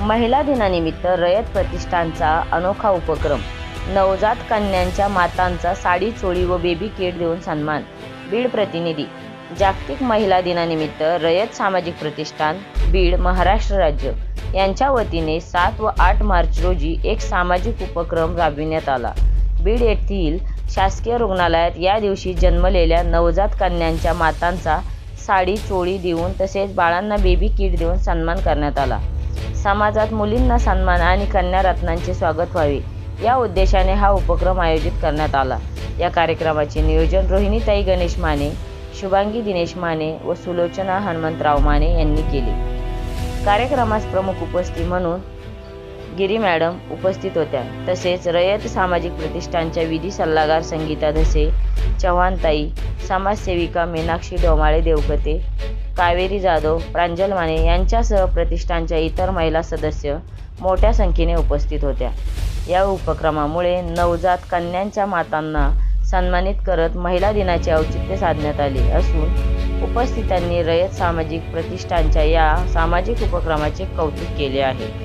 महिला दिनानिमित्त रयत प्रतिष्ठानचा अनोखा उपक्रम. नवजात कन्यांच्या मातांचा साडी, चोळी व बेबी किट देऊन सन्मान. बीड प्रतिनिधी. जागतिक महिला दिनानिमित्त रयत सामाजिक प्रतिष्ठान, बीड, महाराष्ट्र राज्य यांच्या वतीने 7 व 8 मार्च रोजी एक सामाजिक उपक्रम राबविण्यात आला. बीड येथील शासकीय रुग्णालयात या दिवशी जन्मलेल्या नवजात कन्यांच्या मातांचा साडी, चोळी देऊन तसेच बाळांना बेबी किट देऊन सन्मान करण्यात आला. समाजात मुलींना सन्मान आणि कन्यारत्नांचे स्वागत व्हावे या उद्देशाने हा उपक्रम आयोजित करण्यात आला. या कार्यक्रमाचे नियोजन रोहिणीताई गणेश माने, शुभांगी दिनेश माने व सुलोचना हनुमंतराव माने यांनी केले. कार्यक्रमास प्रमुख उपस्थिती म्हणून गिरी मॅडम उपस्थित होत्या. तसेच रयत सामाजिक प्रतिष्ठानच्या विधी सल्लागार संगीता धसे, चव्हाणताई, समाजसेविका मीनाक्षी डोमाळे देवकते, कावेरी जाधव, प्रांजल माने यांच्यासह प्रतिष्ठानच्या इतर महिला सदस्य मोठ्या संख्येने उपस्थित होत्या. या उपक्रमामुळे नवजात कन्यांच्या मातांना सन्मानित करत महिला दिनाचे औचित्य साधण्यात आले असून उपस्थितांनी रयत सामाजिक प्रतिष्ठानच्या या सामाजिक उपक्रमाचे कौतुक केले आहे.